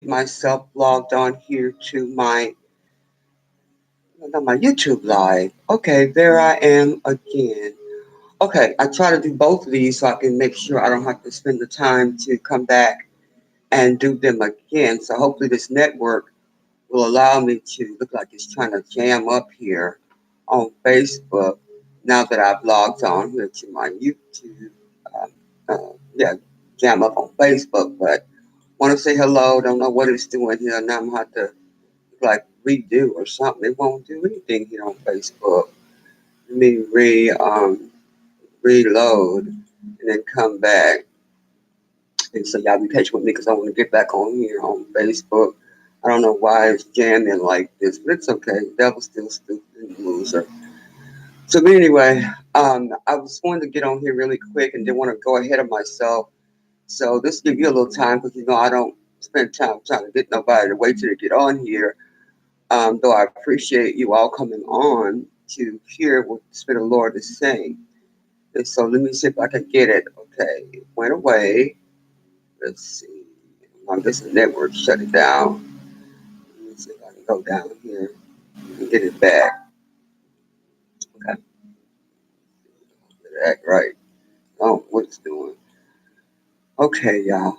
myself logged on here to my YouTube live. Okay, there I am again. Okay, I try to do both of these so I can make sure I don't have to spend the time to come back and do them again. So hopefully this network will allow me to look like it's trying to jam up here on Facebook now that I've logged on here to my YouTube. Um, yeah, jam up on Facebook, but want to say hello. Don't know what it's doing here. Now I'm gonna have to like redo or something. It won't do anything here on Facebook. Let me reload and then come back. And so y'all be patient with me because I want to get back on here on Facebook. I don't know why it's jamming like this, but it's okay. The devil's still stupid and loser. So but anyway, I was going to get on here really quick and didn't want to go ahead of myself. So this give you a little time because I don't spend time trying to get nobody to wait till they get on here. Though I appreciate you all coming on to hear what the Spirit of the Lord is saying. And so let me see if I can get it. Okay, it went away. Let's see. I guess the network shut it down. Let me see if I can go down here and get it back. Okay, get it act right. Oh, what it's doing. Okay, y'all.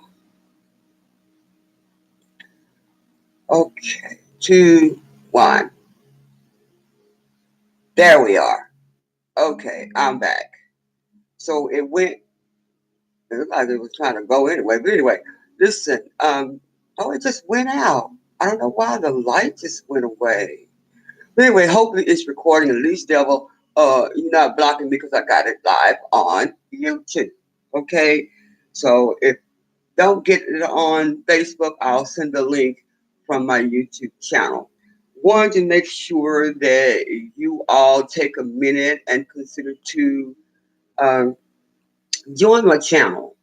Okay, two, one. There we are. Okay, I'm back. So it went. It looked like it was trying to go anyway. But anyway, listen. Oh, it just went out. I don't know why the light just went away. But anyway, hopefully it's recording. At least, devil, you're not blocking me because I got it live on YouTube. Okay, so if don't get it on Facebook, I'll send the link from my YouTube channel. Wanted to make sure that you all take a minute and consider to um, join my channel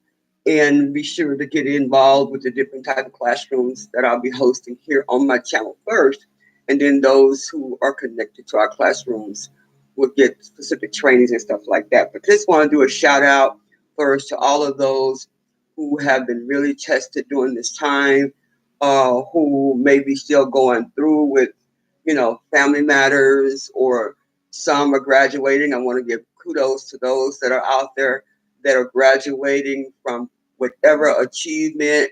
and be sure to get involved with the different type of classrooms that I'll be hosting here on my channel first, and then those who are connected to our classrooms will get specific trainings and stuff like that. But just want to do a shout out first to all of those who have been really tested during this time, who may be still going through with, family matters, or some are graduating. I want to give kudos to those that are out there that are graduating from whatever achievement,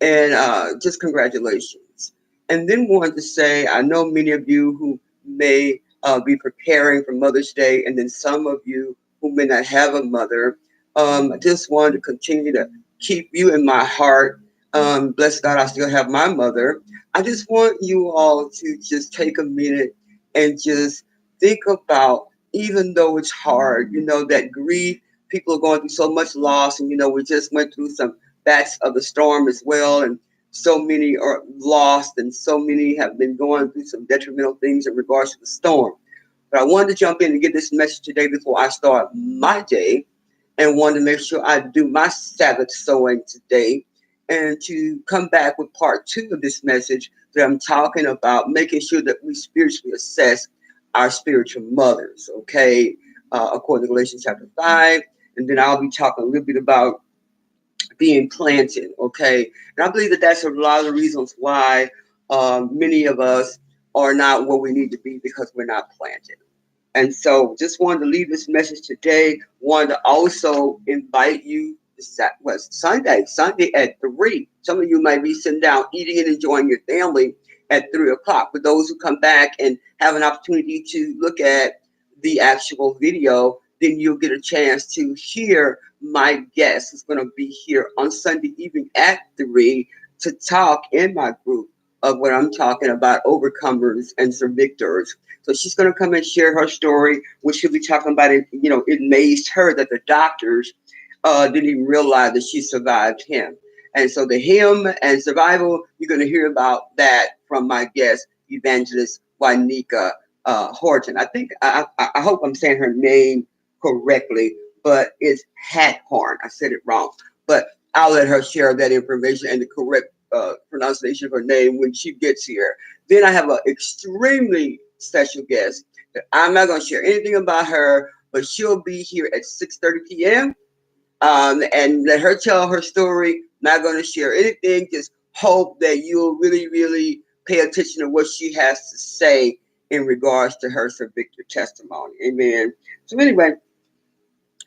and just congratulations. And then wanted to say, I know many of you who may be preparing for Mother's Day, and then some of you who may not have a mother. I just wanted to continue to keep you in my heart. Bless God, I still have my mother. I just want you all to just take a minute and just think about, even though it's hard, that grief, people are going through so much loss, and we just went through some bats of the storm as well, and so many are lost, and so many have been going through some detrimental things in regards to the storm. But I wanted to jump in and get this message today before I start my day, and wanted to make sure I do my Sabbath sowing today, and to come back with part two of this message that I'm talking about, making sure that we spiritually assess our spiritual mothers, okay? According to Galatians chapter 5. And then I'll be talking a little bit about being planted, okay? And I believe that that's a lot of the reasons why many of us are not where we need to be, because we're not planted. And so just wanted to leave this message today. Wanted to also invite you was Sunday at 3. Some of you might be sitting down eating and enjoying your family at 3 o'clock. For those who come back and have an opportunity to look at the actual video, then you'll get a chance to hear my guest who's going to be here on Sunday evening at 3 to talk in my group of what I'm talking about, overcomers and some victors. So she's going to come and share her story, which she'll be talking about. It amazed her that the doctors didn't even realize that she survived him. And so the him and survival, you're going to hear about that from my guest, evangelist Juanica Horton. I think I hope I'm saying her name correctly, but it's Hathorn. I said it wrong, but I'll let her share that information and the correct pronunciation of her name when she gets here. Then I have an extremely special guest that I'm not going to share anything about her, but she'll be here at 6:30 p.m. And let her tell her story. Not going to share anything. Just hope that you'll really, really pay attention to what she has to say in regards to her Victor testimony. Amen. So anyway,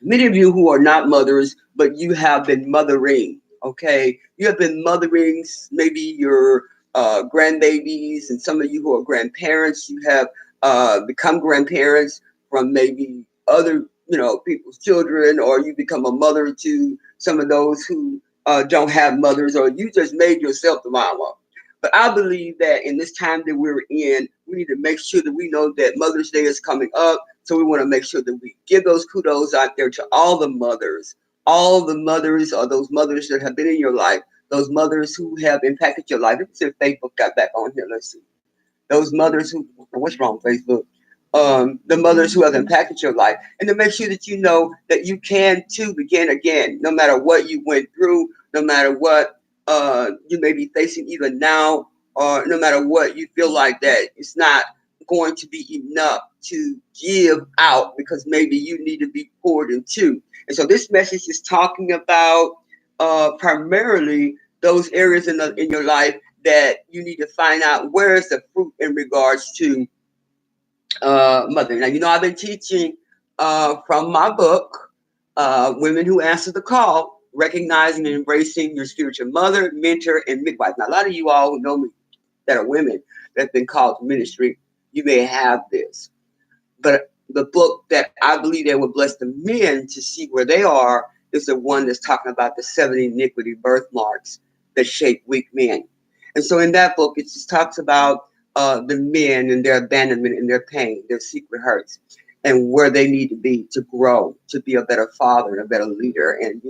many of you who are not mothers, but you have been mothering, okay? You have been mothering maybe your grandbabies, and some of you who are grandparents, you have become grandparents from maybe other, people's children, or you become a mother to some of those who don't have mothers, or you just made yourself the mama. But I believe that in this time that we're in, we need to make sure that we know that Mother's Day is coming up. So we want to make sure that we give those kudos out there to all the mothers, or those mothers that have been in your life, those mothers who have impacted your life. Let's see if Facebook got back on here. Let's see. Those mothers who, what's wrong, Facebook? The mothers who have impacted your life, and to make sure that you know that you can too begin again, no matter what you went through, no matter what you may be facing even now, or no matter what you feel like that it's not going to be enough to give out, because maybe you need to be poured into. And so this message is talking about primarily those areas in your life that you need to find out where is the fruit in regards to mother. Now, I've been teaching from my book, Women Who Answer the Call, Recognizing and Embracing Your Spiritual Mother, Mentor, and Midwife. Now, a lot of you all who know me that are women that have been called to ministry, you may have this. But the book that I believe that would bless the men to see where they are is the one that's talking about the 70 iniquity birthmarks that shape weak men. And so in that book, it just talks about the men and their abandonment and their pain, their secret hurts, and where they need to be to grow, to be a better father and a better leader, and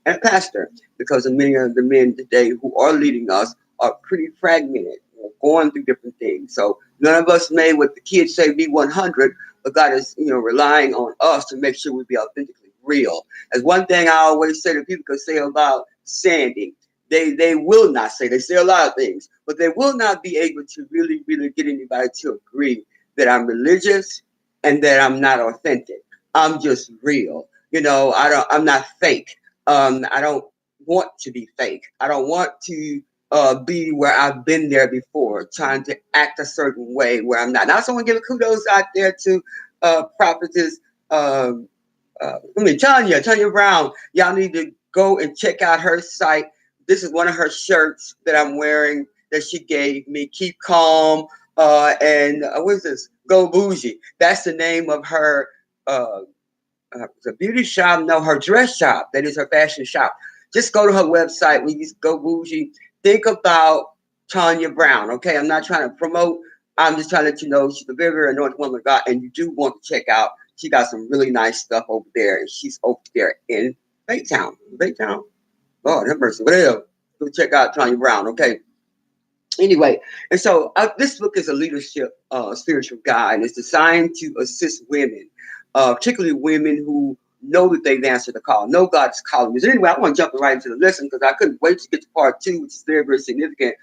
and a pastor. Because many of the men today who are leading us are pretty fragmented, going through different things. So none of us may, what the kids say, be 100, but God is, relying on us to make sure we be authentically real. As one thing I always say that people can say about Sandy, they will not say, they say a lot of things, but they will not be able to really, really get anybody to agree that I'm religious and that I'm not authentic. I'm just real. I'm not fake. I don't want to be fake. I don't want to be where I've been there before, trying to act a certain way where I'm not. Now, I also want to give kudos out there to prophetess, Tanya Brown. Y'all need to go and check out her site. This is one of her shirts that I'm wearing that she gave me. Keep calm. And what is this? Go Bougie. That's the name of her the beauty shop, no, her dress shop. That is her fashion shop. Just go to her website. When you go bougie, think about Tanya Brown. Okay, I'm not trying to promote. I'm just trying to let you know she's a very, very anointed woman of God, and you do want to check out. She got some really nice stuff over there, and she's over there in Baytown. Baytown. Lord have mercy. Whatever. Go check out Tanya Brown. Okay. Anyway, and so this book is a leadership spiritual guide. It's designed to assist women, particularly women who know that they've answered the call, know God's calling. So anyway, I want to jump right into the lesson because I couldn't wait to get to part 2, which is very, very significant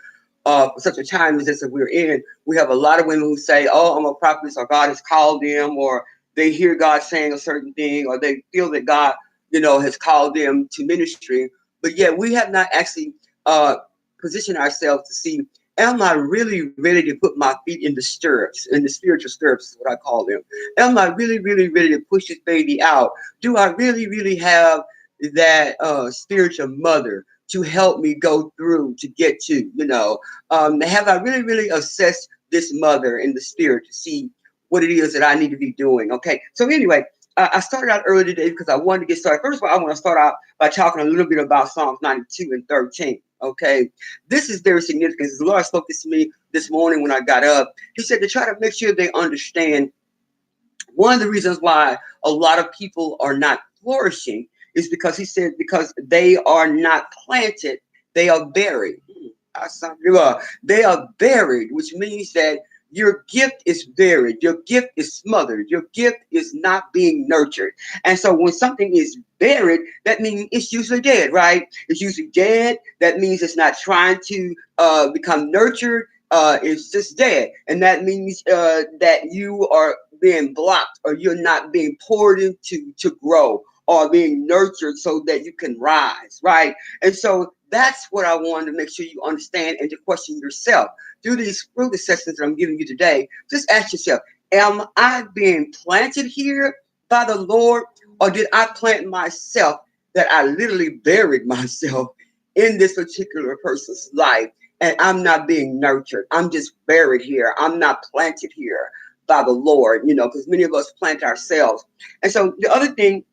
for such a time as this that we're in. We have a lot of women who say, oh, I'm a prophetess, or God has called them, or they hear God saying a certain thing, or they feel that God, has called them to ministry. But yet we have not actually positioned ourselves to see, am I really ready to put my feet in the stirrups, in the spiritual stirrups is what I call them? Am I really, really ready to push this baby out? Do I really, really have that spiritual mother to help me go through to get to, have I really, really assessed this mother in the spirit to see what it is that I need to be doing? Okay. So anyway, I started out early today because I wanted to get started. First of all, I want to start out by talking a little bit about Psalms 92 and 13. Okay. This is very significant. The Lord spoke this to me this morning when I got up. He said to try to make sure they understand one of the reasons why a lot of people are not flourishing is because he said, because they are not planted, they are buried. They are buried, which means that your gift is buried. Your gift is smothered. Your gift is not being nurtured. And so when something is buried, that means it's usually dead, right? It's usually dead. That means it's not trying to become nurtured. It's just dead. And that means that you are being blocked, or you're not being poured into to grow, or being nurtured so that you can rise, right? And so That's what I wanted to make sure you understand and to question yourself. Through these fruit assessments that I'm giving you today, just ask yourself, am I being planted here by the Lord, or did I plant myself that I literally buried myself in this particular person's life and I'm not being nurtured? I'm just buried here. I'm not planted here by the Lord, because many of us plant ourselves. And so the other thing,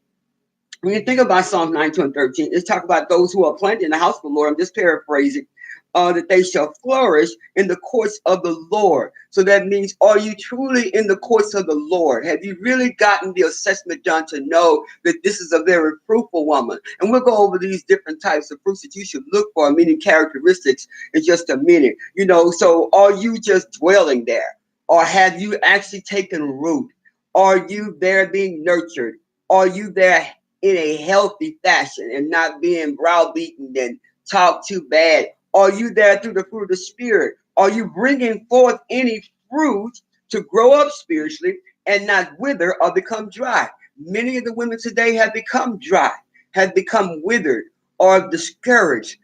when you think about Psalms 92 and 13, it's talk about those who are planted in the house of the Lord. I'm just paraphrasing. That they shall flourish in the courts of the Lord. So that means, are you truly in the courts of the Lord? Have you really gotten the assessment done to know that this is a very fruitful woman? And we'll go over these different types of fruits that you should look for, meaning characteristics, in just a minute. So are you just dwelling there? Or have you actually taken root? Are you there being nurtured? Are you there in a healthy fashion and not being browbeaten and talked too bad? Are you there through the fruit of the Spirit? Are you bringing forth any fruit to grow up spiritually and not wither or become dry? Many of the women today have become dry, have become withered or discouraged,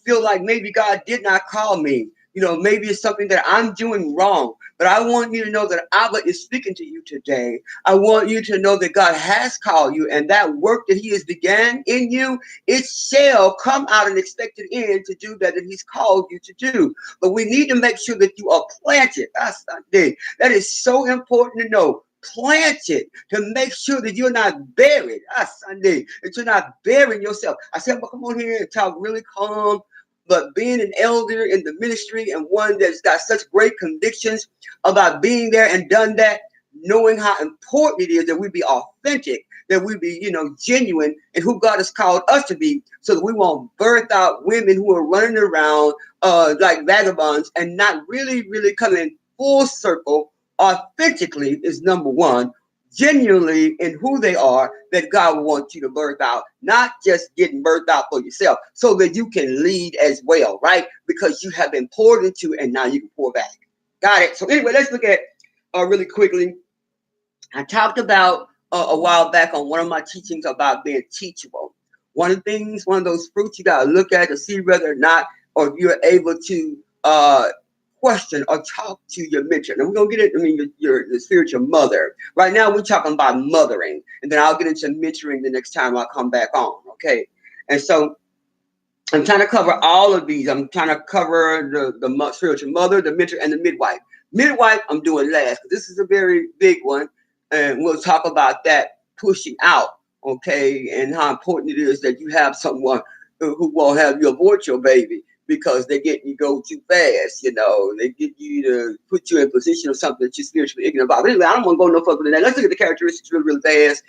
feel like maybe God did not call me. Maybe it's something that I'm doing wrong. But I want you to know that Abba is speaking to you today. I want you to know that God has called you, and that work that He has began in you, it shall come out an expected end to do that He's called you to do. But we need to make sure that you are planted. That's something that is so important to know. Planted to make sure that you're not buried. Sunday, that you're not burying yourself. I said, well, come on here and talk really calm. But being an elder in the ministry and one that's got such great convictions about being there and done that, knowing how important it is that we be authentic, that we be, genuine in who God has called us to be, so that we won't birth out women who are running around like vagabonds and not really, really coming full circle authentically is number one, genuinely in who they are, that God will want you to birth out, not just getting birthed out for yourself, so that you can lead as well, right? Because you have been poured into and now you can pour back. Got it? So anyway, let's look at really quickly. I talked about a while back on one of my teachings about being teachable. One of the things, one of those fruits you got to look at to see whether or not, or if you're able to question or talk to your mentor. And we're going to get into your spiritual mother. Right now, we're talking about mothering. And then I'll get into mentoring the next time I come back on. Okay. And so I'm trying to cover all of these. I'm trying to cover the spiritual mother, the mentor, and the midwife. Midwife, I'm doing last because this is a very big one. And we'll talk about that pushing out, okay, and how important it is that you have someone who won't have you abort your baby because they get you go too fast, They get you to put you in a position of something that you're spiritually ignorant about. But anyway, I don't want to go no further than that. Let's look at the characteristics really, really fast.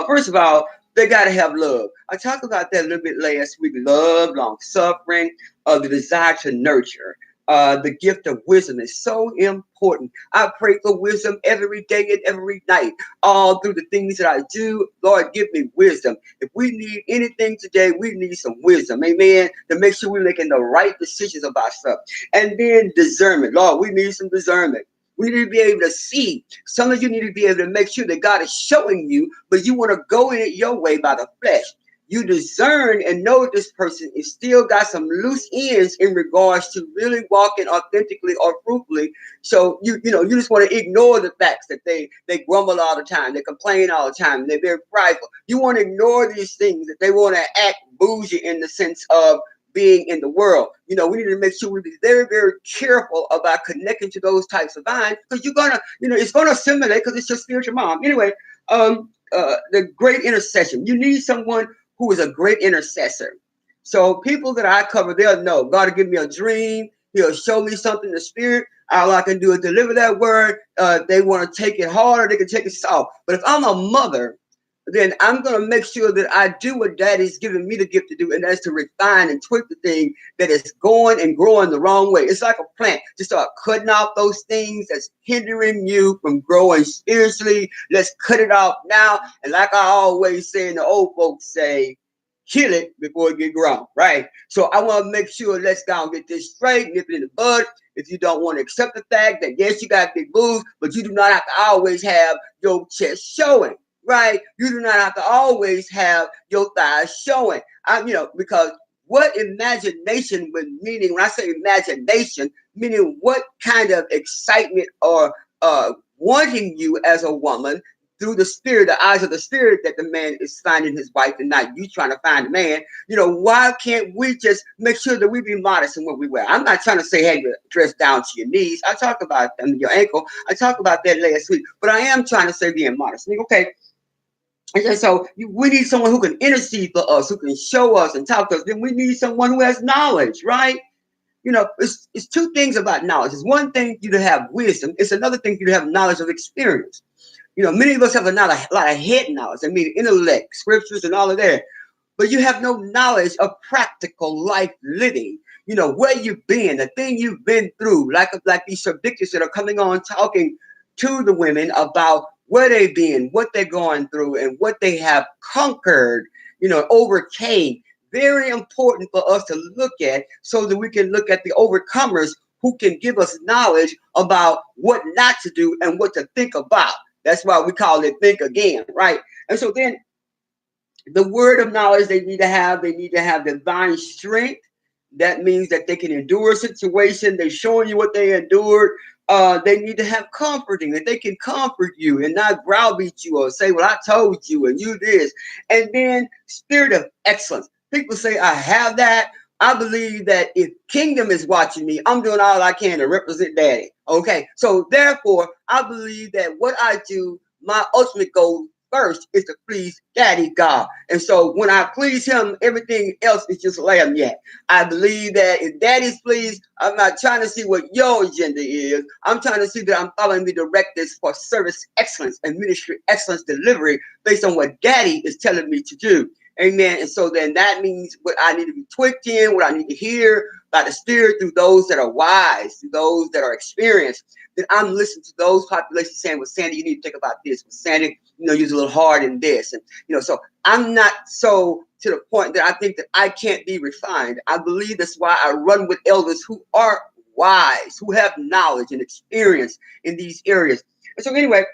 First of all, they got to have love. I talked about that a little bit last week. Love, long suffering, the desire to nurture. The gift of wisdom is so important. I pray for wisdom every day and every night, all through the things that I do. Lord, give me wisdom. If we need anything today, we need some wisdom. Amen. To make sure we're making the right decisions about stuff. And then discernment. Lord, we need some discernment. We need to be able to see. Some of you need to be able to make sure that God is showing you, but you want to go in it your way by the flesh. You discern and know this person is still got some loose ends in regards to really walking authentically or fruitfully. So you just want to ignore the facts that they grumble all the time, they complain all the time, they're very prideful. You want to ignore these things, that they want to act bougie in the sense of being in the world. We need to make sure we be very, very careful about connecting to those types of vines, because you're gonna, it's gonna assimilate because it's your spiritual mom. Anyway, the great intercession. You need someone who is a great intercessor. So people that I cover, they'll know God will give me a dream. He'll show me something in the spirit. All I can do is deliver that word. They want to take it hard, or they can take it soft. But if I'm a mother, then I'm going to make sure that I do what Daddy's giving me the gift to do, and that's to refine and tweak the thing that is going and growing the wrong way. It's like a plant. Just start cutting off those things that's hindering you from growing spiritually. Let's cut it off now. And like I always say, and the old folks say, kill it before it get grown, right? So I want to make sure, let's go and get this straight, nip it in the bud. If you don't want to accept the fact that, yes, you got big boobs, but you do not have to always have your chest showing. Right? You do not have to always have your thighs showing. Because what imagination would meaning, when I say imagination, meaning what kind of excitement or wanting you as a woman through the spirit, the eyes of the spirit, that the man is finding his wife and not you trying to find a man. Why can't we just make sure that we be modest in what we wear? I'm not trying to say, hey, you dress down to your knees. I talk about your ankle. I talked about that last week. But I am trying to say being modest. Okay, and so we need someone who can intercede for us, who can show us and talk to us. Then we need someone who has knowledge, right? It's two things about knowledge. It's one thing for you to have wisdom. It's another thing for you to have knowledge of experience. Many of us have a lot of head knowledge. I mean, intellect, scriptures, and all of that. But you have no knowledge of practical life living. Where you've been, the thing you've been through, like these subjects that are coming on talking to the women about where they've been, what they're going through, and what they have conquered, overcame. Very important for us to look at so that we can look at the overcomers who can give us knowledge about what not to do and what to think about. That's why we call it think again, right? And so then the word of knowledge they need to have divine strength. That means that they can endure a situation. They're showing you what they endured. They need to have comforting, that they can comfort you and not browbeat you or say, well, I told you and you this. And then spirit of excellence. People say, I have that. I believe that if kingdom is watching me, I'm doing all I can to represent daddy. Okay. So therefore, I believe that what I do, my ultimate goal first is to please Daddy God. And so when I please him, everything else is just lamb yet. I believe that if Daddy's pleased, I'm not trying to see what your agenda is. I'm trying to see that I'm following the directives for service excellence and ministry excellence delivery based on what Daddy is telling me to do. Amen. And so then that means what I need to be tweaked in, what I need to hear by the Spirit through those that are wise, through those that are experienced. Then I'm listening to those populations saying, well, Sandy, you need to think about this. Well, Sandy, you're a little hard in this. And, so I'm not so to the point that I think that I can't be refined. I believe that's why I run with elders who are wise, who have knowledge and experience in these areas. And so anyway,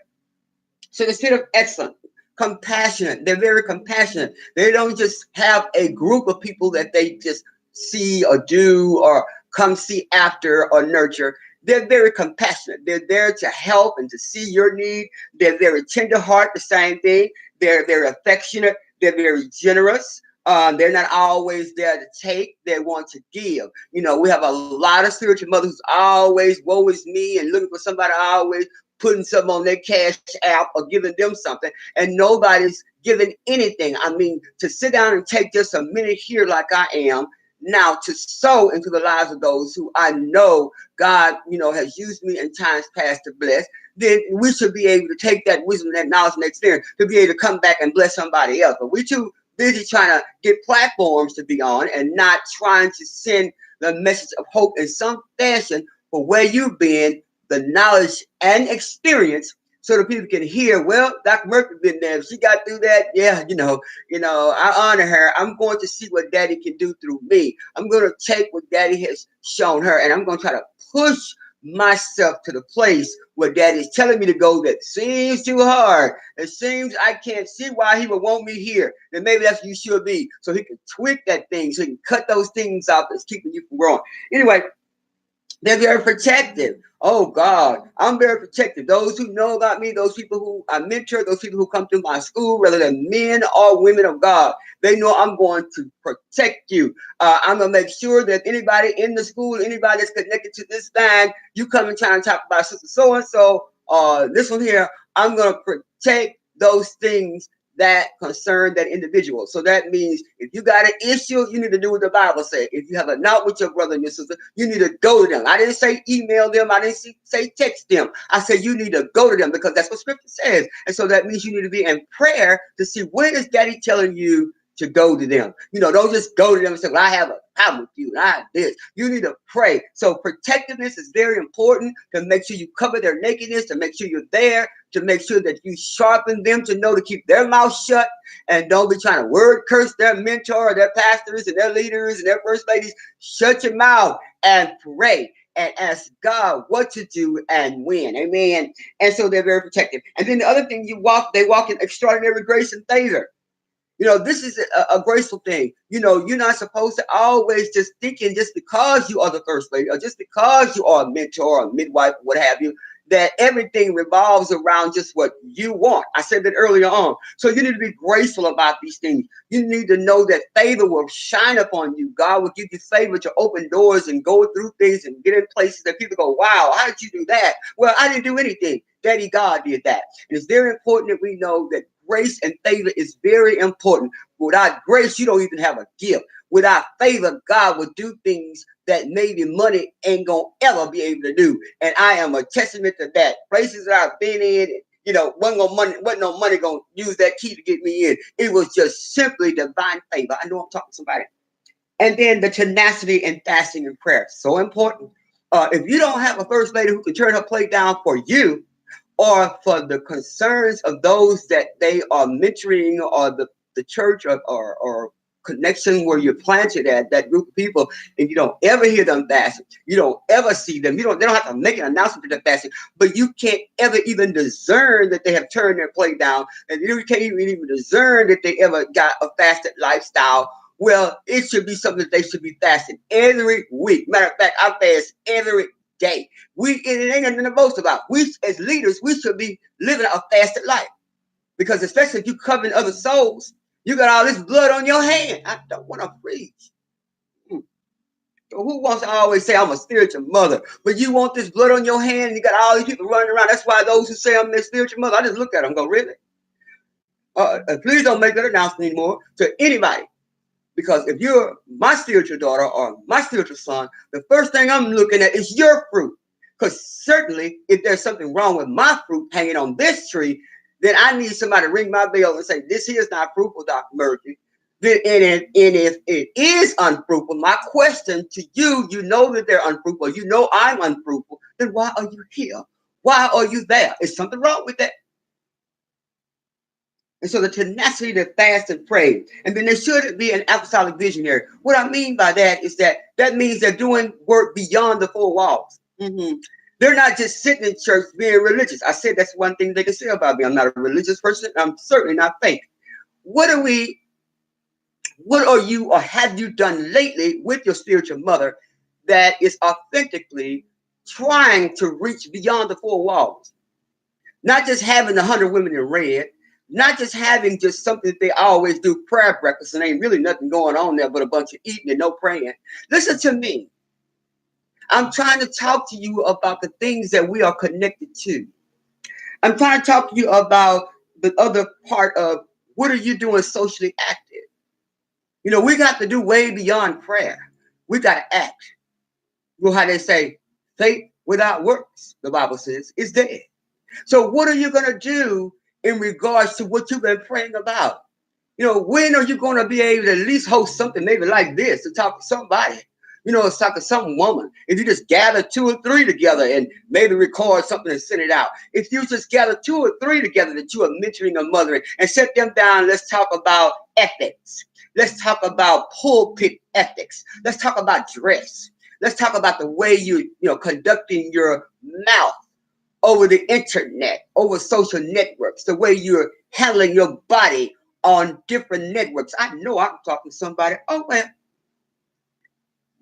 so the spirit of excellence, compassionate. They're very compassionate. They don't just have a group of people that they just see or do or come see after or nurture. They're very compassionate. They're there to help and to see your need. They're very tender heart, the same thing. They're very affectionate. They're very generous. They're not always there to take. They want to give. We have a lot of spiritual mothers who's always, woe is me, and looking for somebody, always putting something on their cash app or giving them something, and nobody's giving anything. I mean, to sit down and take just a minute here like I am now to sow into the lives of those who I know God, has used me in times past to bless, then we should be able to take that wisdom, that knowledge, and experience to be able to come back and bless somebody else. But we're too busy trying to get platforms to be on and not trying to send the message of hope in some fashion for where you've been, the knowledge and experience, so that people can hear, well, Dr. Murphy been there. If she got through that, yeah, I honor her. I'm going to see what Daddy can do through me. I'm going to take what Daddy has shown her, and I'm going to try to push myself to the place where Daddy's telling me to go that seems too hard. It seems I can't see why he would want me here. Then maybe that's what you should be. So he can tweak that thing, so he can cut those things out that's keeping you from growing. Anyway, they're very protective. Oh God, I'm very protective. Those who know about me, those people who I mentor, those people who come through my school, whether they're men or women of God, they know I'm going to protect you. I'm gonna make sure that anybody in the school, anybody that's connected to this line, you come and try and talk about sister so and so, this one here, I'm gonna protect those things that concern that individual. So that means if you got an issue, you need to do what the Bible says. If you have a knot with your brother and your sister, you need to go to them. I didn't say email them. I didn't say text them. I said you need to go to them because that's what Scripture says. And so that means you need to be in prayer to see when is Daddy telling you to go to them. Don't just go to them and say, well, I have a problem with you and I have this. You need to pray. So protectiveness is very important, to make sure you cover their nakedness, to make sure you're there, to make sure that you sharpen them to know to keep their mouth shut and don't be trying to word curse their mentor or their pastors and their leaders and their first ladies. Shut your mouth and pray and ask God what to do and when. Amen. And so they're very protective. And then the other thing, they walk in extraordinary grace and favor. This is a graceful thing. You're not supposed to always just thinking just because you are the first lady or just because you are a mentor or a midwife, or what have you, that everything revolves around just what you want. I said that earlier on. So you need to be graceful about these things. You need to know that favor will shine upon you. God will give you favor to open doors and go through things and get in places that people go, wow, how did you do that? Well, I didn't do anything. Daddy God did that. And it's very important that we know that grace and favor is very important. Without grace, you don't even have a gift. Without favor, God will do things that maybe money ain't gonna ever be able to do. And I am a testament to that. Places that I've been in, wasn't no money gonna use that key to get me in. It was just simply divine favor. I know I'm talking to somebody. And then the tenacity and fasting and prayer. So important. If you don't have a first lady who can turn her plate down for you, or for the concerns of those that they are mentoring, or the church or connection where you're planted at, that group of people, and you don't ever hear them fasting, you don't ever see them, they don't have to make an announcement to the fasting, but you can't ever even discern that they have turned their plate down, and you can't even discern that they ever got a fasted lifestyle. Well, it should be something that they should be fasting every week. Matter of fact, I fast every day. It ain't nothing to boast about. We as leaders, we should be living a fasted life, because especially if you covering other souls, you got all this blood on your hand. I don't want to preach. So who wants to always say I'm a spiritual mother, but you want this blood on your hand and you got all these people running around? That's why those who say I'm their spiritual mother, I just look at them and go, really? Please don't make that announcement anymore to anybody. Because if you're my spiritual daughter or my spiritual son, the first thing I'm looking at is your fruit. Because certainly, if there's something wrong with my fruit hanging on this tree, then I need somebody to ring my bell and say, this here is not fruitful, Dr. Murphy. And if it is unfruitful, my question to you, you know that they're unfruitful, you know I'm unfruitful, then why are you here? Why are you there? Is something wrong with that? And so the tenacity to fast and pray. And then there should be an apostolic visionary. What I mean by that is that means they're doing work beyond the four walls. They're not just sitting in church being religious. I said that's one thing they can say about me. I'm not a religious person. I'm certainly not fake. What are you or have you done lately with your spiritual mother that is authentically trying to reach beyond the four walls? Not just having 100 women in red, not just having just something that they always do, prayer breakfast, and ain't really nothing going on there but a bunch of eating and no praying. Listen to me. I'm trying to talk to you about the things that we are connected to. I'm trying to talk to you about the other part of what are you doing socially active. We got to do way beyond prayer. We got to act. Well, how they say, faith without works, the Bible says, is dead. So what are you going to do in regards to what you've been praying about? When are you going to be able to at least host something maybe like this to talk to somebody? Talk to some woman. If you just gather 2 or 3 together and maybe record something and send it out. If you just gather 2 or 3 together that you are mentoring or mothering and set them down, let's talk about ethics. Let's talk about pulpit ethics. Let's talk about dress. Let's talk about the way you're conducting your mouth over the internet, over social networks, the way you're handling your body on different networks. I know I'm talking to somebody. Oh, well,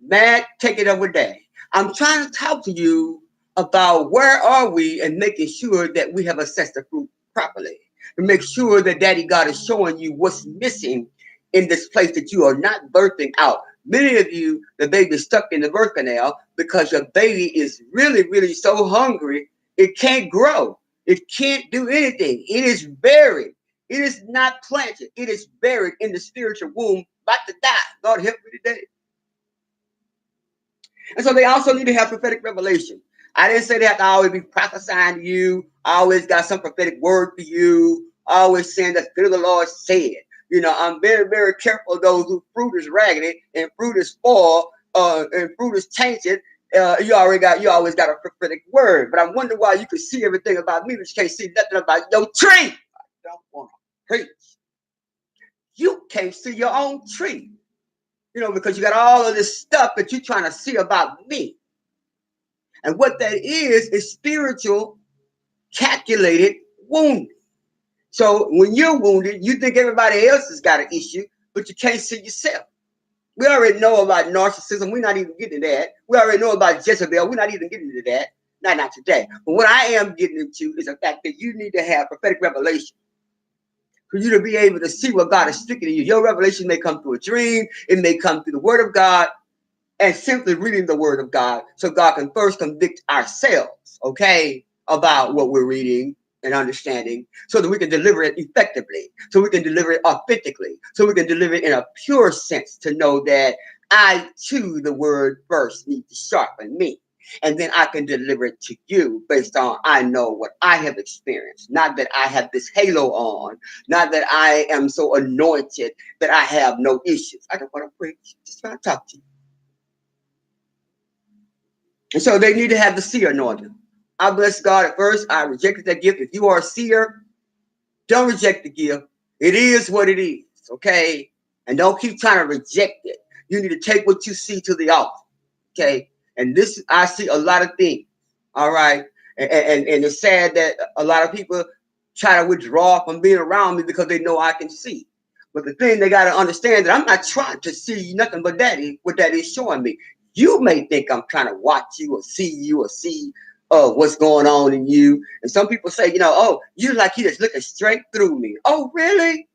man, take it over there. I'm trying to talk to you about where are we and making sure that we have assessed the fruit properly. To make sure that Daddy God is showing you what's missing in this place that you are not birthing out. Many of you, the baby is stuck in the birth canal because your baby is really, really so hungry, it can't grow. It can't do anything. It is buried. It is not planted. It is buried in the spiritual womb, about to die. God help me today. And so they also need to have prophetic revelation. I didn't say they have to always be prophesying to you. I always got some prophetic word for you. Always saying that the Spirit of the Lord said. I'm very, very careful of those whose fruit is raggedy and fruit is spoiled and fruit is tainted. You always got a prophetic word. But I wonder why you can see everything about me, but you can't see nothing about your tree. I don't want to preach. You can't see your own tree. Because you got all of this stuff that you're trying to see about me. And what that is spiritual, calculated wounding. So when you're wounded, you think everybody else has got an issue, but you can't see yourself. We already know about narcissism. We're not even getting to that. We already know about Jezebel. We're not even getting into that. Not today. But what I am getting into is the fact that you need to have prophetic revelation for you to be able to see what God is speaking to you. Your revelation may come through a dream. It may come through the word of God and simply reading the word of God so God can first convict ourselves, okay, about what we're reading and understanding so that we can deliver it effectively, so we can deliver it authentically, so we can deliver it in a pure sense to know that I, too, the word first need to sharpen me. And then I can deliver it to you based on I know what I have experienced. Not that I have this halo on, not that I am so anointed that I have no issues. I don't want to preach, just trying to talk to you. And so they need to have the seer anointing. I bless God at first. I rejected that gift. If you are a seer, don't reject the gift. It is what it is, okay? And don't keep trying to reject it. You need to take what you see to the altar, okay? And this, I see a lot of things, all right? And it's sad that a lot of people try to withdraw from being around me because they know I can see. But the thing they got to understand that I'm not trying to see nothing but what that is showing me. You may think I'm trying to watch you or see what's going on in you. And some people say, oh, you like he just looking straight through me. Oh, really?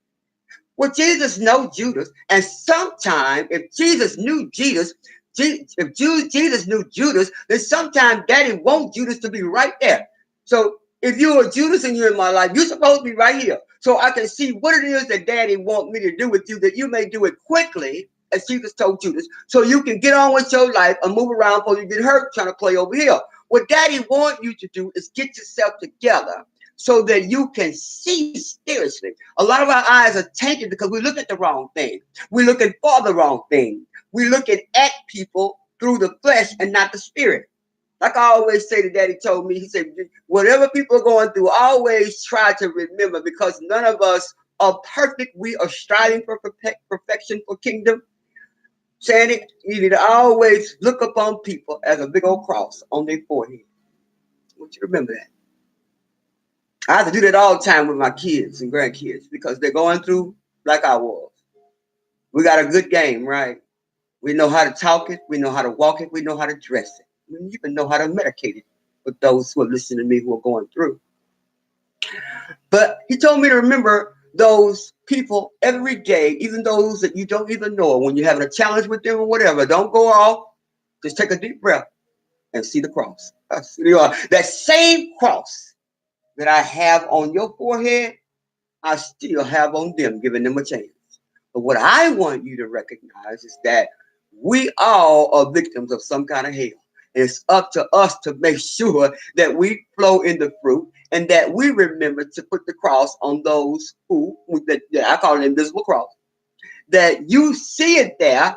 Well, Jesus knows Judas. And sometimes if Jesus knew Jesus, if Jesus knew Judas, then sometimes Daddy wants Judas to be right there. So if you're a Judas and you're in my life, you're supposed to be right here. So I can see what it is that Daddy wants me to do with you, that you may do it quickly, as Jesus told Judas, so you can get on with your life and move around before you get hurt trying to play over here. What Daddy wants you to do is get yourself together so that you can see spiritually. A lot of our eyes are tainted because we look at the wrong thing. We're looking for the wrong thing. We're looking at people through the flesh and not the spirit. Like I always say, that Daddy told me, he said, whatever people are going through, always try to remember, because none of us are perfect. We are striving for perfection for kingdom. Saying it, you need to always look upon people as a big old cross on their forehead. I want you to remember that. I have to do that all the time with my kids and grandkids because they're going through like I was. We got a good game, right? We know how to talk it. We know how to walk it. We know how to dress it. We even know how to medicate it with those who are listening to me who are going through. But he told me to remember those people every day, even those that you don't even know. When you're having a challenge with them or whatever, don't go off. Just take a deep breath and see the cross. That same cross that I have on your forehead, I still have on them, giving them a chance. But what I want you to recognize is that we all are victims of some kind of hell. And it's up to us to make sure that we flow in the fruit and that we remember to put the cross on those who, that I call it invisible cross, that you see it there,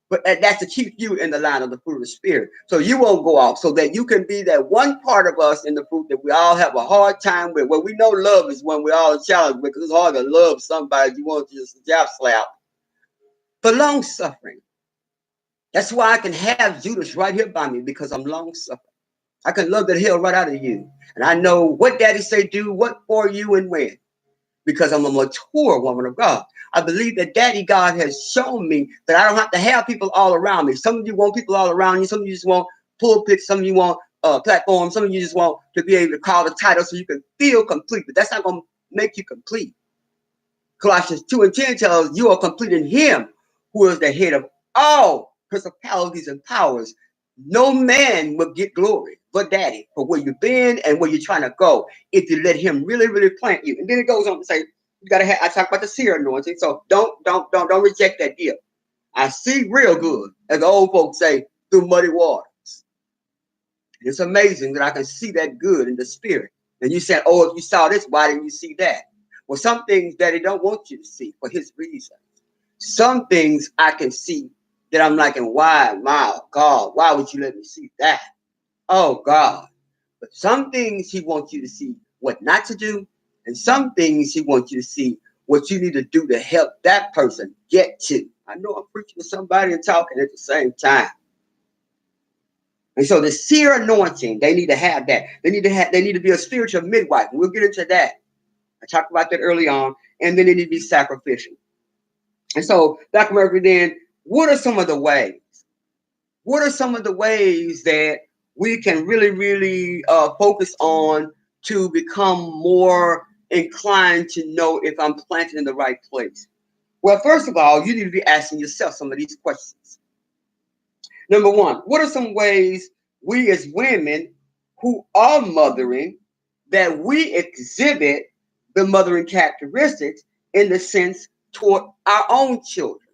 but that's to keep you in the line of the fruit of the spirit. So you won't go off, so that you can be that one part of us in the fruit that we all have a hard time with. Well, we know love is when we all challenged because it's hard to love somebody you want to just jab slap. But long suffering. That's why I can have Judas right here by me, because I'm long suffering. I can love the hell right out of you. And I know what Daddy say do, what for you and when. Because I'm a mature woman of God. I believe that Daddy God has shown me that I don't have to have people all around me. Some of you want people all around you. Some of you just want pulpits. Some of you want platforms. Some of you just want to be able to call the title so you can feel complete. But that's not going to make you complete. Colossians 2:10 tells you are complete in him who is the head of all principalities and powers. No man will get glory but Daddy for where you've been and where you're trying to go if you let him really, really plant you. And then it goes on to say, you gotta have, I talk about the seer anointing, so don't reject that gift. I see real good, as the old folks say, through muddy waters. It's amazing that I can see that good in the spirit. And you said, oh, if you saw this, why didn't you see that? Well, some things Daddy don't want you to see for his reason. Some things I can see that I'm like, and why, my God, why would you let me see that? Oh, God. But some things he wants you to see what not to do, and some things he wants you to see what you need to do to help that person get to. I know I'm preaching to somebody and talking at the same time. And so the seer anointing, they need to have that. They need to be a spiritual midwife. We'll get into that. I talked about that early on. And then it need to be sacrificial. And so, Dr. Murphy, then, what are some of the ways? What are some of the ways that we can really, really focus on to become more inclined to know if I'm planted in the right place? Well, first of all, you need to be asking yourself some of these questions. Number one, what are some ways we as women who are mothering that we exhibit the mothering characteristics in the sense toward our own children,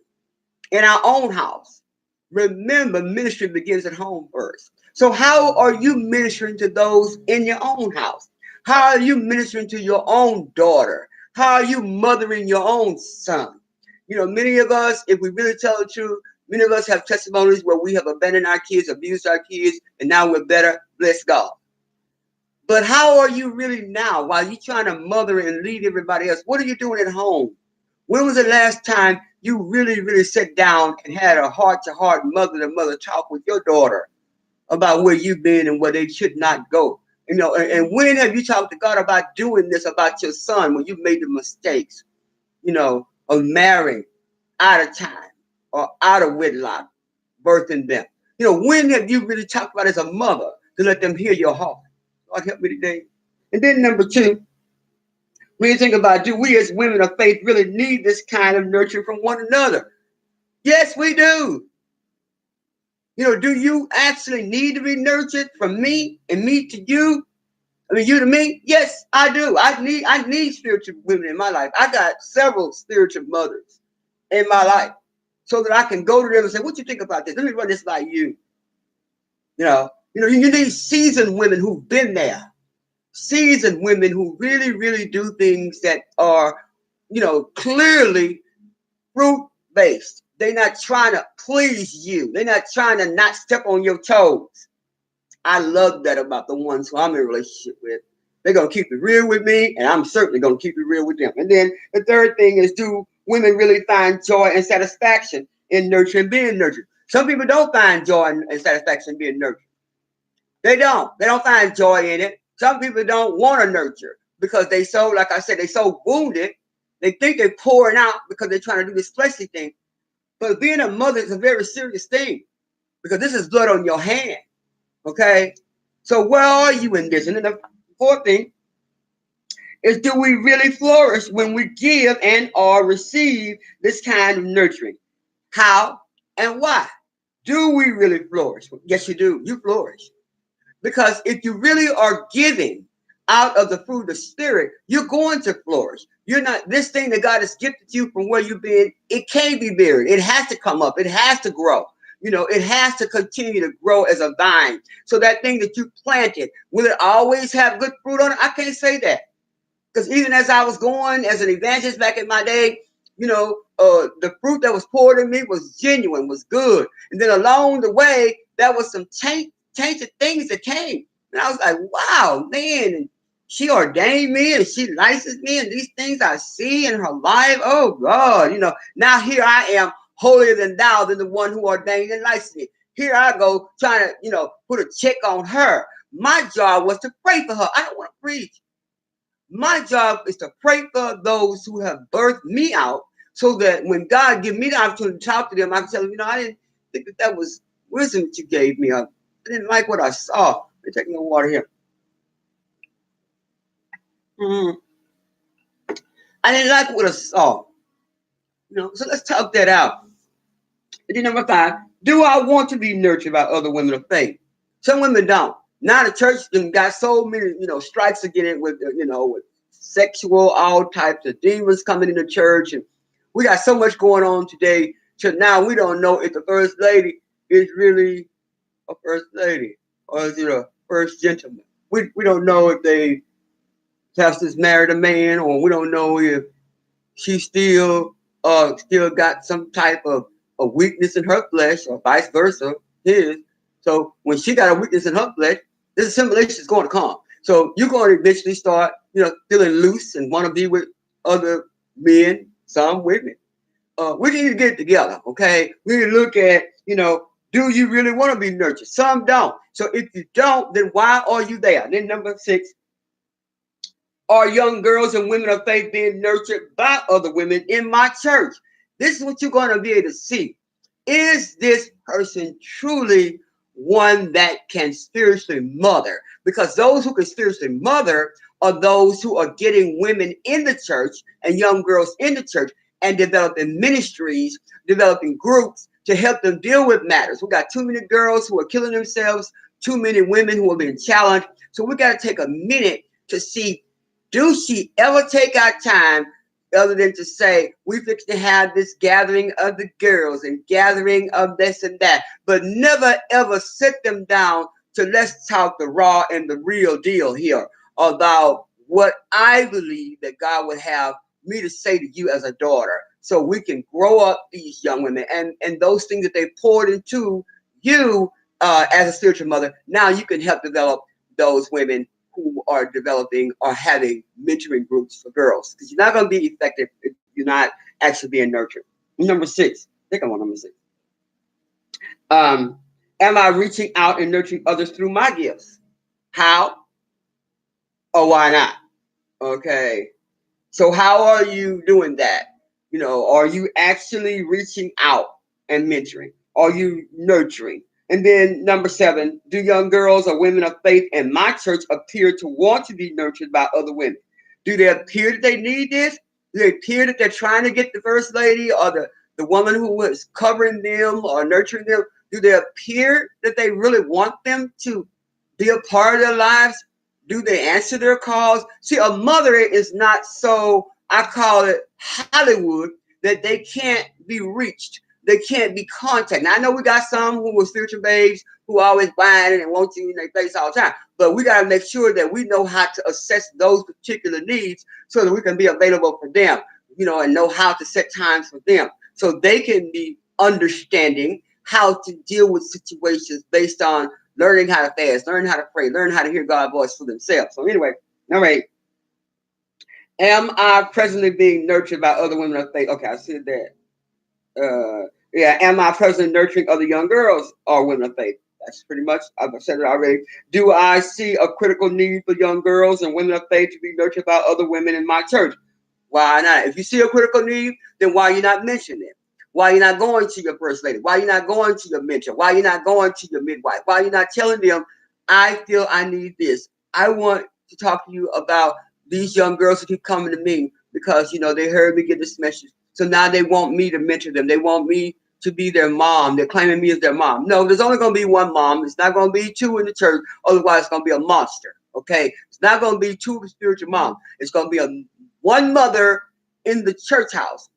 in our own house? Remember, ministry begins at home first. So, how are you ministering to those in your own house? How are you ministering to your own daughter? How are you mothering your own son? You know, many of us, if we really tell the truth, many of us have testimonies where we have abandoned our kids, abused our kids, and now we're better. Bless God. But how are you really now while you're trying to mother and lead everybody else? What are you doing at home? When was the last time you really, really sat down and had a heart-to-heart, mother-to-mother talk with your daughter about where you've been and where they should not go? You know, and when have you talked to God about doing this about your son when you made the mistakes, you know, of marrying out of time or out of wedlock, birthing them? You know, when have you really talked about as a mother to let them hear your heart? God help me today. And then number two, when you think about, do we as women of faith really need this kind of nurture from one another? Yes, we do. You know, do you actually need to be nurtured from me and me to you? I mean, you to me? Yes, I do. I need spiritual women in my life. I got several spiritual mothers in my life so that I can go to them and say, what you think about this? Let me run this by you. You need seasoned women who've been there. Seasoned women who really, really do things that are, clearly fruit based. They're not trying to please you. They're not trying to not step on your toes. I love that about the ones who I'm in a relationship with. They're going to keep it real with me, and I'm certainly going to keep it real with them. And then the third thing is, do women really find joy and satisfaction in nurturing, being nurtured? Some people don't find joy and satisfaction in being nurtured. They don't. They don't find joy in it. Some people don't want to nurture because they so, like I said, they so wounded. They think they're pouring out because they're trying to do this fleshly thing. But being a mother is a very serious thing because this is blood on your hand. Okay? So where are you in this? And then the fourth thing is, do we really flourish when we give and or receive this kind of nurturing? How and why? Do we really flourish? Yes, you do. You flourish. Because if you really are giving out of the fruit of the spirit, you're going to flourish. You're not, this thing that God has gifted you from where you've been, it can't be buried. It has to come up. It has to grow. It has to continue to grow as a vine. So that thing that you planted, will it always have good fruit on it? I can't say that. Because even as I was going as an evangelist back in my day, the fruit that was poured in me was genuine, was good. And then along the way, there was some tainted things that came. And I was like, wow, man. And she ordained me and she licensed me, and these things I see in her life. Oh, God. Now here I am, holier than thou, than the one who ordained and licensed me. Here I go trying to, put a check on her. My job was to pray for her. I don't want to preach. My job is to pray for those who have birthed me out so that when God gives me the opportunity to talk to them, I can tell them, I didn't think that was wisdom that you gave me. I didn't like what I saw. Let me take no water here. I didn't like what I saw. So let's talk that out. And then number 5, do I want to be nurtured by other women of faith? Some women don't. Now the church got so many, strikes against it with sexual, all types of demons coming into church. And we got so much going on today. So now we don't know if the first lady is really a first lady or is it a first gentleman. We don't know if they have just married a man, or we don't know if she still got some type of a weakness in her flesh, or vice versa, his. So when she got a weakness in her flesh, this assimilation is going to come. So you're going to eventually start, feeling loose and want to be with other men, some women. We need to get it together, okay? We need to look at, do you really want to be nurtured? Some don't. So if you don't, then why are you there? Then number 6, Are young girls and women of faith being nurtured by other women in my church? This is what you're going to be able to see. Is this person truly one that can spiritually mother? Because those who can spiritually mother are those who are getting women in the church and young girls in the church and developing ministries, developing groups to help them deal with matters. We got too many girls who are killing themselves, too many women who are being challenged. So we got to take a minute to see, do she ever take our time other than to say, we fix to have this gathering of the girls and gathering of this and that, but never ever sit them down to let's talk the raw and the real deal here about what I believe that God would have me to say to you as a daughter, so we can grow up these young women and those things that they poured into you as a spiritual mother. Now you can help develop those women who are developing or having mentoring groups for girls, because you're not going to be effective if you're not actually being nurtured. Number 6, I think I'm on number 6. Um, am I reaching out and nurturing others through my gifts? How or why not? Okay. So how are you doing that? Are you actually reaching out and mentoring? Are you nurturing? And then number 7, do young girls or women of faith in my church appear to want to be nurtured by other women? Do they appear that they need this? Do they appear that they're trying to get the first lady or the woman who is covering them or nurturing them? Do they appear that they really want them to be a part of their lives? Do they answer their calls? See, a mother is not so, I call it Hollywood, that they can't be reached. They can't be contacted. Now, I know we got some who are spiritual babes who are always whining and want you in their face all the time. But we got to make sure that we know how to assess those particular needs so that we can be available for them, and know how to set times for them so they can be understanding how to deal with situations based on learning how to fast, learning how to pray, learning how to hear God's voice for themselves. So anyway, all right. Am I presently being nurtured by other women of faith? Okay, I said that. Yeah, am I presently nurturing other young girls or women of faith? That's pretty much, I've said it already. Do I see a critical need for young girls and women of faith to be nurtured by other women in my church? Why not? If you see a critical need, then why are you not mentioning it? Why are you not going to your first lady? Why are you not going to your mentor? Why are you not going to your midwife? Why are you not telling them, I feel I need this? I want to talk to you about these young girls who keep coming to me because, they heard me get this message. So now they want me to mentor them. They want me to be their mom. They're claiming me as their mom. No, there's only going to be one mom. It's not going to be 2 in the church. Otherwise, it's going to be a monster. Okay? It's not going to be 2 spiritual moms. It's going to be one mother in the church house.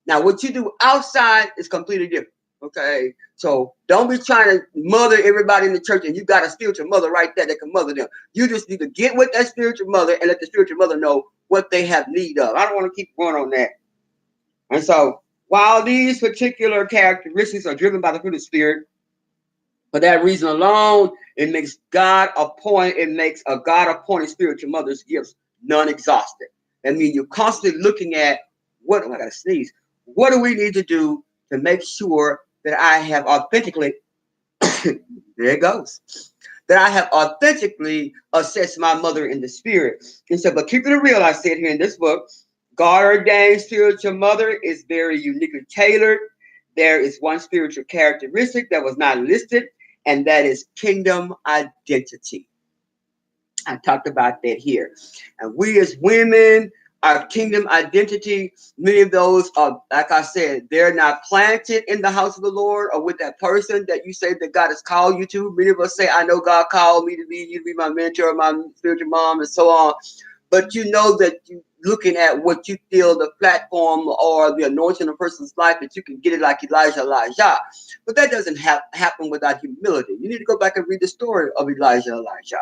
Now, what you do outside is completely different. Okay? So don't be trying to mother everybody in the church and you got a spiritual mother right there that can mother them. You just need to get with that spiritual mother and let the spiritual mother know what they have need of. I don't want to keep going on that. And so, while these particular characteristics are driven by the fruit of the Spirit, for that reason alone, it makes a God-appointed spiritual mother's gifts non-exhaustive. That means you're constantly looking at I gotta sneeze. What do we need to do to make sure that I have authentically, there it goes, that I have authentically assessed my mother in the spirit. And so, but keep it real, I said here in this book, God ordained spiritual mother is very uniquely tailored. There is one spiritual characteristic that was not listed, and that is kingdom identity. I talked about that here. And we as women, our kingdom identity, many of those are, like I said, they're not planted in the house of the Lord or with that person that you say that God has called you to. Many of us say, I know God called me to be you to be my mentor, my spiritual mom, and so on. But you know that you looking at what you feel the platform or the anointing of a person's life that you can get it like Elijah. But that doesn't happen without humility. You need to go back and read the story of Elijah.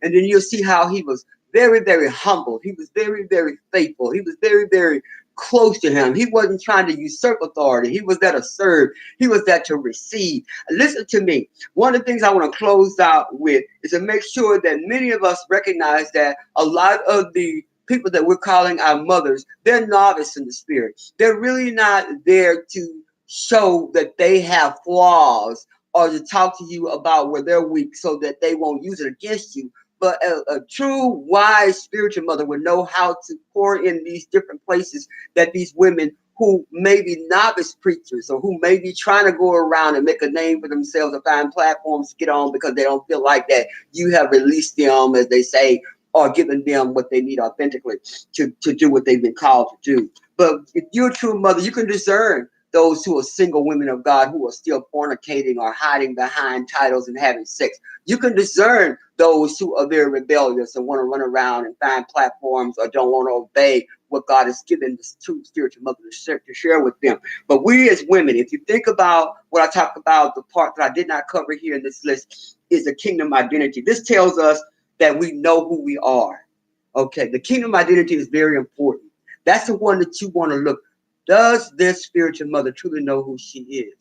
And then you'll see how he was very, very humble. He was very, very faithful. He was very, very close to him. He wasn't trying to usurp authority. He was there to serve. He was there to receive. Listen to me. One of the things I want to close out with is to make sure that many of us recognize that a lot of the people that we're calling our mothers, they're novice in the spirit. They're really not there to show that they have flaws or to talk to you about where they're weak so that they won't use it against you. But a true wise spiritual mother would know how to pour in these different places that these women who may be novice preachers or who may be trying to go around and make a name for themselves or find platforms to get on because they don't feel like that you have released them, as they say, or given them what they need authentically to do what they've been called to do. But if you're a true mother, you can discern those who are single women of God who are still fornicating or hiding behind titles and having sex. You can discern those who are very rebellious and want to run around and find platforms or don't want to obey what God has given this true spiritual mother to share with them. But we as women, if you think about what I talked about, the part that I did not cover here in this list is the kingdom identity. This tells us that we know who we are. Okay, the kingdom identity is very important. That's the one that you want to look. Does this spiritual mother truly know who she is?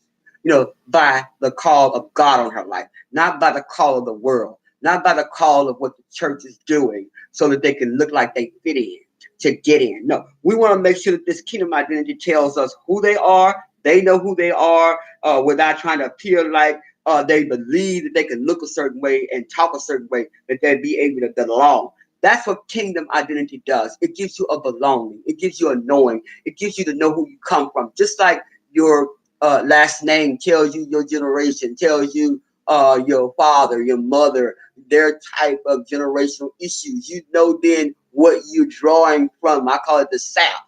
By the call of God on her life, not by the call of the world, not by the call of what the church is doing so that they can look like they fit in to get in. No, we want to make sure that this kingdom identity tells us who they are. They know who they are without trying to appear like they believe that they can look a certain way and talk a certain way, that they'll be able to belong. That's what kingdom identity does. It gives you a belonging. It gives you a knowing. It gives you to know who you come from. Just like your last name tells you your generation, tells you your father, your mother, their type of generational issues. You know then what you're drawing from. I call it the sap.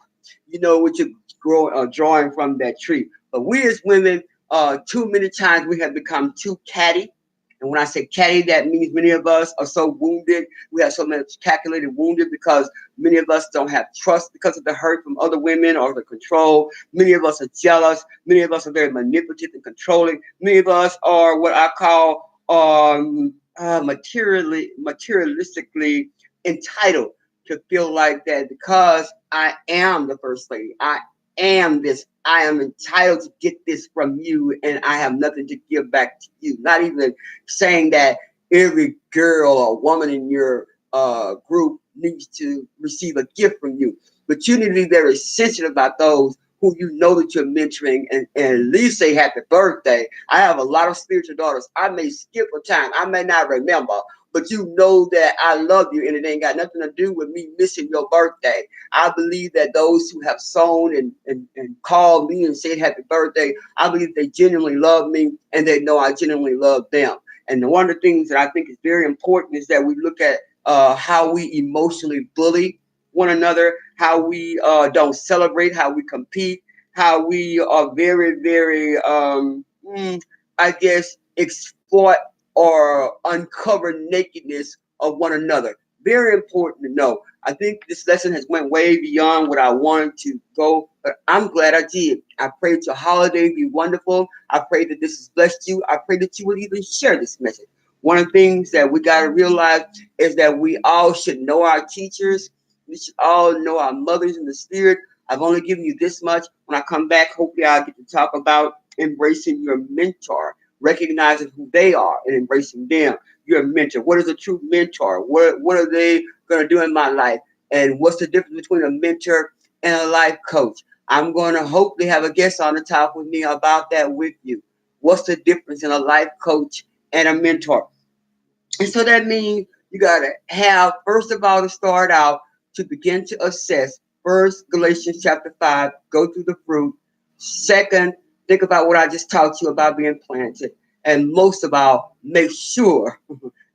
You know what you're drawing from that tree. But we as women, too many times we have become too catty. And when I say catty, that means many of us are so wounded. We have so much calculated wounded because many of us don't have trust because of the hurt from other women or the control. Many of us are jealous. Many of us are very manipulative and controlling. Many of us are what I call materialistically entitled to feel like that because I am the first lady. I am this. I am entitled to get this from you, and I have nothing to give back to you. Not even saying that every girl or woman in your group needs to receive a gift from you, but you need to be very sensitive about those who you know that you're mentoring and at least say happy birthday. I have a lot of spiritual daughters. I may skip a time. I may not remember, but you know that I love you and it ain't got nothing to do with me missing your birthday. I believe that those who have sown and called me and said happy birthday, I believe they genuinely love me and they know I genuinely love them. And one of the things that I think is very important is that we look at how we emotionally bully one another, how we don't celebrate, how we compete, how we are very, very, I guess, exploit or uncover nakedness of one another. Very important to know. I think this lesson has went way beyond what I wanted to go, but I'm glad I did. I pray that your holiday be wonderful. I pray that this has blessed you. I pray that you will even share this message. One of the things that we got to realize is that we all should know our teachers. We should all know our mothers in the spirit. I've only given you this much. When I come back, hopefully I'll get to talk about embracing your mentor, recognizing who they are and embracing them. Your mentor. What is a true mentor? What are they going to do in my life? And what's the difference between a mentor and a life coach? I'm going to hopefully have a guest on the top with me about that with you. What's the difference in a life coach and a mentor? And so that means you got to have, first of all, to start out to begin to assess. First, Galatians chapter 5, go through the fruit. Second, think about what I just taught you about being planted. And most of all, make sure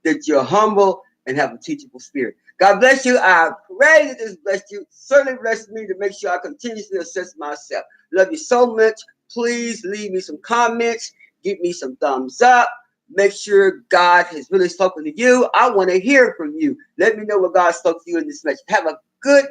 that you're humble and have a teachable spirit. God bless you. I pray that this blessed you. Certainly blessed me to make sure I continuously assess myself. Love you so much. Please leave me some comments. Give me some thumbs up. Make sure God has really spoken to you. I want to hear from you. Let me know what God spoke to you in this message. Have a good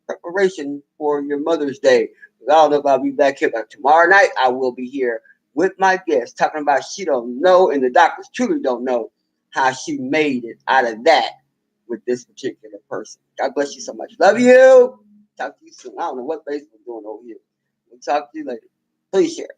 preparation for your Mother's Day. I don't know if I'll be back here, but tomorrow night I will be here with my guest talking about she don't know, and the doctors truly don't know how she made it out of that with this particular person. God bless you so much. Love you. Talk to you soon. I don't know what Facebook is doing over here. We'll talk to you later. Please share.